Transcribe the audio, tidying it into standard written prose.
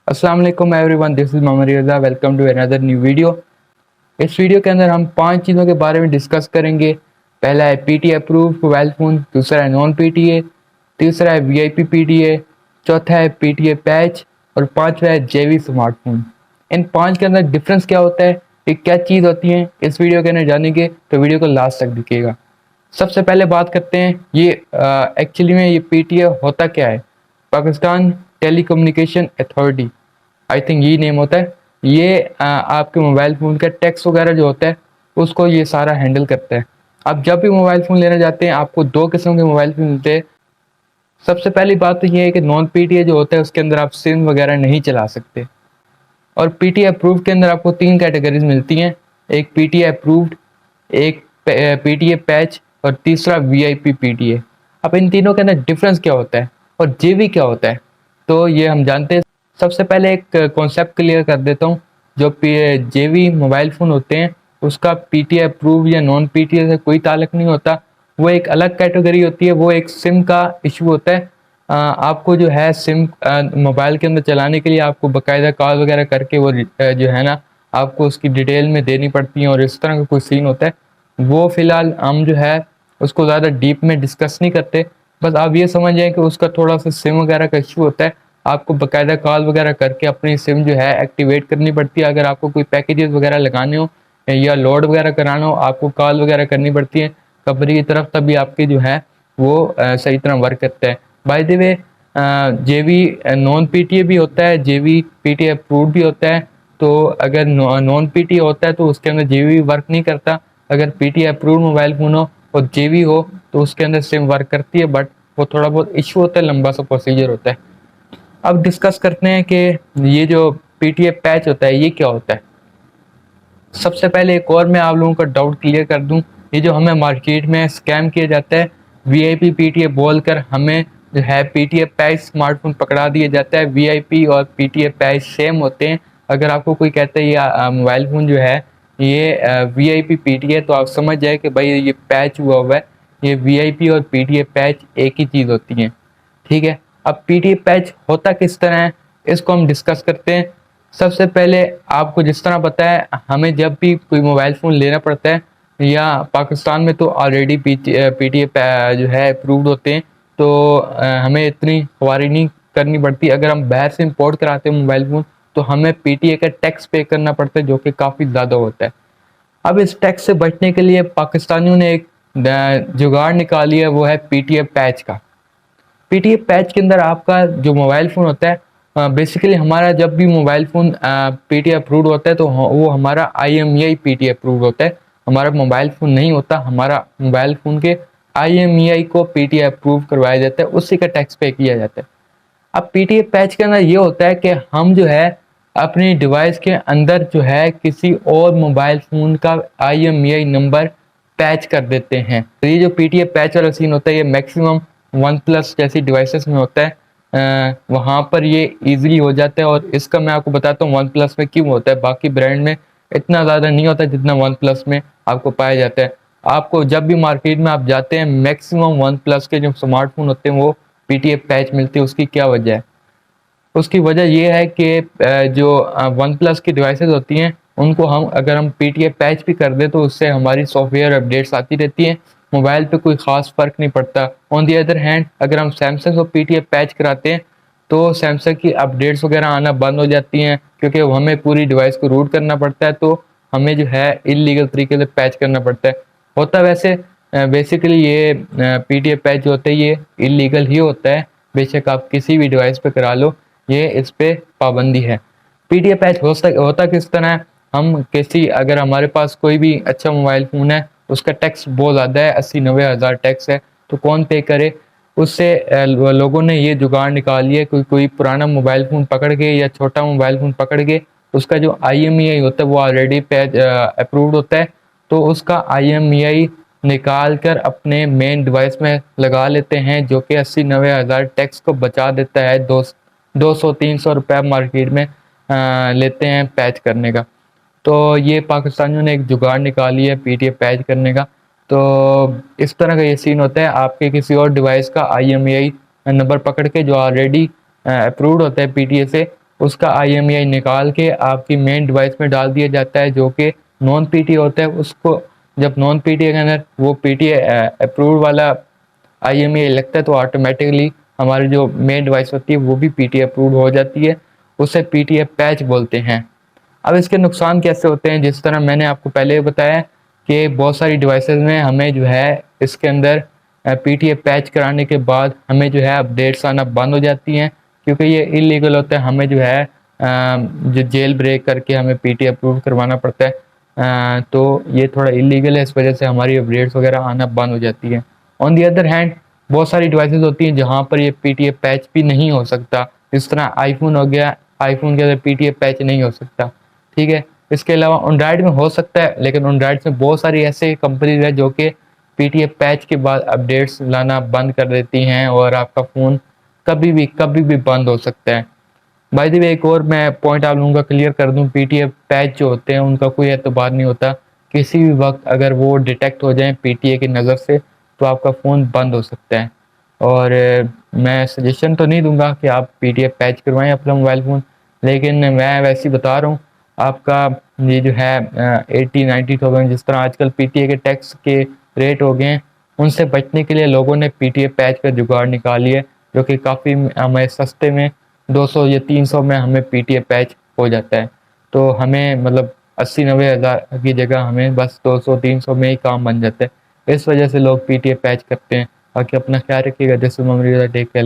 अस्सलाम वालेकुम everyone, this is Mohammad Riza. Welcome to another new video. इस वीडियो के अंदर हम 5 चीज़ों के बारे में डिस्कस करेंगे। पहला है पीटीए अप्रूव्ड मोबाइल फ़ोन, दूसरा है नॉन पीटीए, तीसरा है वीआईपी पीटीए, चौथा है पीटीए पैच और पांचवा है जेवी स्मार्टफोन। इन 5 के अंदर डिफरेंस क्या होता है, ये क्या चीज़ होती है, इस वीडियो के अंदर जानेंगे, तो वीडियो को लास्ट तक देखिएगा। सबसे पहले बात करते हैं ये एक्चुअली में ये पीटीए होता क्या है। Pakistan telecommunication authority, I think ये नेम होता है। ये आपके मोबाइल फ़ोन का टैक्स वगैरह जो होता है उसको ये सारा हैंडल करता है। आप जब भी मोबाइल फ़ोन लेना चाहते हैं आपको 2 किस्म के मोबाइल फ़ोन मिलते हैं। सबसे पहली बात तो ये है कि नॉन पीटीए जो होता है उसके अंदर आप सिम वगैरह नहीं चला सकते। और पीटीए अप्रूव के अंदर आपको 3 कैटेगरीज मिलती हैं, एक पीटीए अप्रूव्ड, एक पीटीए पैच और तीसरा वीआईपी पीटीए। अब इन तीनों के अंदर डिफरेंस क्या होता है और जेवी क्या होता है, तो ये हम जानते हैं। सबसे पहले एक कॉन्सेप्ट क्लियर कर देता हूँ। जो जेवी मोबाइल फ़ोन होते हैं उसका पीटीए अप्रूव या नॉन पीटीए से कोई ताल्लुक नहीं होता। वो एक अलग कैटेगरी होती है, वो एक सिम का इशू होता है। आपको जो है सिम मोबाइल के अंदर चलाने के लिए आपको बाकायदा कॉल वगैरह करके वो जो है ना आपको उसकी डिटेल में देनी पड़ती है और इस तरह का कोई सीन होता है। वो फ़िलहाल हम जो है उसको ज़्यादा डीप में डिस्कस नहीं करते। बस आप ये समझ जाएँ कि उसका थोड़ा सा सिम वगैरह का इशू होता है। आपको बाकायदा कॉल वगैरह करके अपनी सिम जो है एक्टिवेट करनी पड़ती है। अगर आपको कोई पैकेजेस वगैरह लगाने हो या लोड वगैरह कराना हो आपको कॉल वगैरह करनी पड़ती है कंपनी की तरफ, तभी आपकी जो है वो सही तरह वर्क करता है। बाय द वे जेवी नॉन पीटीए भी होता है, जेवी पीटीए अप्रूव्ड भी होता है। तो अगर नॉन पीटीए होता है तो उसके अंदर जेवी वर्क नहीं करता। अगर पीटीए अप्रूव्ड मोबाइल फ़ोन हो और जेवी हो तो उसके अंदर सिम वर्क करती है, बट वो थोड़ा बहुत इशू होता है, लंबा सा प्रोसीजर होता है। अब डिस्कस करते हैं कि ये जो पीटीए पैच होता है ये क्या होता है। सबसे पहले एक और मैं आप लोगों का डाउट क्लियर कर दूं, ये जो हमें मार्केट में स्कैम किया जाता है वीआईपी पीटीए बोलकर, हमें जो है पीटीए पैच स्मार्टफोन पकड़ा दिया जाता है। वीआईपी और पीटीए पैच सेम होते हैं। अगर आपको कोई कहता है ये मोबाइल फ़ोन जो है ये वीआईपी पीटीए, तो आप समझ जाए कि भाई ये पैच हुआ है। ये वीआईपी और पीटीए पैच एक ही चीज़ होती है, ठीक है। अब पीटीए पैच होता किस तरह है इसको हम डिस्कस करते हैं। सबसे पहले आपको जिस तरह पता है हमें जब भी कोई मोबाइल फ़ोन लेना पड़ता है, या पाकिस्तान में तो ऑलरेडी पीटीए जो है अप्रूव्ड होते हैं, तो हमें इतनी ख्वारी नहीं करनी पड़ती। अगर हम बाहर से इंपोर्ट कराते हैं मोबाइल फ़ोन तो हमें पीटीए का टैक्स पे करना पड़ता है जो कि काफ़ी ज़्यादा होता है। अब इस टैक्स से बचने के लिए पाकिस्तानियों ने एक जुगाड़ निकाली है, वो है पीटीए पैच का। पीटीए पैच के अंदर आपका जो मोबाइल फ़ोन होता है, बेसिकली हमारा जब भी मोबाइल फ़ोन पीटीए अप्रूव्ड होता है तो वो हमारा आईएमईआई पीटीए अप्रूव्ड होता है। हमारा मोबाइल फ़ोन नहीं होता, हमारा मोबाइल फ़ोन के आईएमईआई को पीटीए अप्रूव करवाया जाता है, उसी का टैक्स पे किया जाता है। अब पीटीए पैच के अंदर ये होता है कि हम जो है अपनी डिवाइस के अंदर जो है किसी और मोबाइल फ़ोन का आईएमईआई नंबर पैच कर देते हैं। तो ये जो पीटीए पैच वाला सीन होता है ये मैक्सिमम वन प्लस जैसी डिवाइसेस में होता है। वहाँ पर ये इजीली हो जाता है और इसका मैं आपको बताता हूँ वन प्लस में क्यों होता है। बाकी ब्रांड में इतना ज़्यादा नहीं होता जितना वन प्लस में आपको पाया जाता है। आपको जब भी मार्केट में आप जाते हैं मैक्सिमम वन प्लस के जो स्मार्टफोन होते हैं वो पीटीए पैच मिलती है। उसकी क्या वजह है? उसकी वजह ये है कि जो वन प्लस की डिवाइसेस होती हैं उनको अगर हम पीटीए पैच भी कर दें तो उससे हमारी सॉफ्टवेयर अपडेट्स आती रहती हैं, मोबाइल पे कोई ख़ास फ़र्क नहीं पड़ता। ऑन दी अदर हैंड अगर हम सैमसंग को पीटीए पैच कराते हैं तो सैमसंग की अपडेट्स वगैरह आना बंद हो जाती हैं, क्योंकि हमें पूरी डिवाइस को रूट करना पड़ता है, तो हमें जो है इलीगल तरीके से पैच करना पड़ता है। होता वैसे बेसिकली ये पीटीए पैच जो होता है ये इलीगल ही होता है, बेशक आप किसी भी डिवाइस पे करा लो, ये इस पे पाबंदी है। पीटीए पैच होता किस तरह है, हम किसी अगर हमारे पास कोई भी अच्छा मोबाइल फ़ोन है उसका टैक्स बहुत ज़्यादा है, 80-90 हज़ार टैक्स है, तो कौन पे करे? उससे लोगों ने ये जुगाड़ निकाली है, कोई पुराना मोबाइल फ़ोन पकड़ के या छोटा मोबाइल फ़ोन पकड़ के उसका जो आईएमईआई होता है वो ऑलरेडी पैच अप्रूव्ड होता है, तो उसका आईएमईआई निकाल कर अपने मेन डिवाइस में लगा लेते हैं, जो कि 80-90 हज़ार टैक्स को बचा देता है। 200-300 रुपये मार्केट में लेते हैं पैच करने का। तो ये पाकिस्तानियों ने एक जुगाड़ निकाली है पीटीए पैच करने का। तो इस तरह का ये सीन होता है, आपके किसी और डिवाइस का आईएमईआई नंबर पकड़ के जो ऑलरेडी अप्रूव्ड होता है पीटीए से, उसका IMEI निकाल के आपकी मेन डिवाइस में डाल दिया जाता है, जो कि नॉन PTA होता है। उसको जब नॉन PTA के अंदर वो PTA अप्रूव्ड वाला IMEI लगता है तो ऑटोमेटिकली हमारी जो मेन डिवाइस होती है वो भी PTA अप्रूव्ड हो जाती है। उसे PTA पैच बोलते हैं। अब इसके नुकसान कैसे होते हैं, जिस तरह मैंने आपको पहले बताया कि बहुत सारी डिवाइसेस में हमें जो है इसके अंदर PTA पैच कराने के बाद हमें जो है अपडेट्स आना बंद हो जाती हैं, क्योंकि ये इलीगल होता है। हमें जो है जो जेल ब्रेक करके हमें PTA अप्रूव करवाना पड़ता है। तो ये थोड़ा इलीगल है, इस वजह से हमारी अपडेट्स वगैरह आना बंद हो जाती है। ऑन दी अदर हैंड बहुत सारी डिवाइसेस होती हैं जहाँ पर ये PTA पैच भी नहीं हो सकता। जिस तरह आईफोन हो गया, आईफोन के अंदर PTA पैच नहीं हो सकता, ठीक है। इसके अलावा एंड्रॉयड में हो सकता है, लेकिन एंड्रॉयड में बहुत सारी ऐसे कंपनीज है जो कि PTA पैच के बाद अपडेट्स लाना बंद कर देती हैं और आपका फ़ोन कभी भी बंद हो सकता है। बाय द वे एक और मैं पॉइंट आप लोगों का क्लियर कर दूं, PTA पैच जो होते हैं उनका कोई एतबार नहीं होता। किसी भी वक्त अगर वो डिटेक्ट हो जाए PTA की नज़र से तो आपका फ़ोन बंद हो सकता है। और मैं सजेशन तो नहीं दूंगा कि आप PTA पैच करवाएं अपना मोबाइल फ़ोन, लेकिन मैं वैसे ही बता रहा हूँ आपका। ये जो है 80-90,000 जिस तरह आजकल PTA के टैक्स के रेट हो गए हैं, उनसे बचने के लिए लोगों ने PTA पैच का जुगाड़ निकाल लिया, जो कि काफ़ी हमें सस्ते में 200 या 300 में हमें PTA पैच हो जाता है। तो हमें मतलब 80-90 हज़ार की जगह हमें बस 200-300 में ही काम बन जाता है। इस वजह से लोग PTA पैच करते हैं। बाकी अपना ख्याल रखिएगा। जैसे टेक केयर।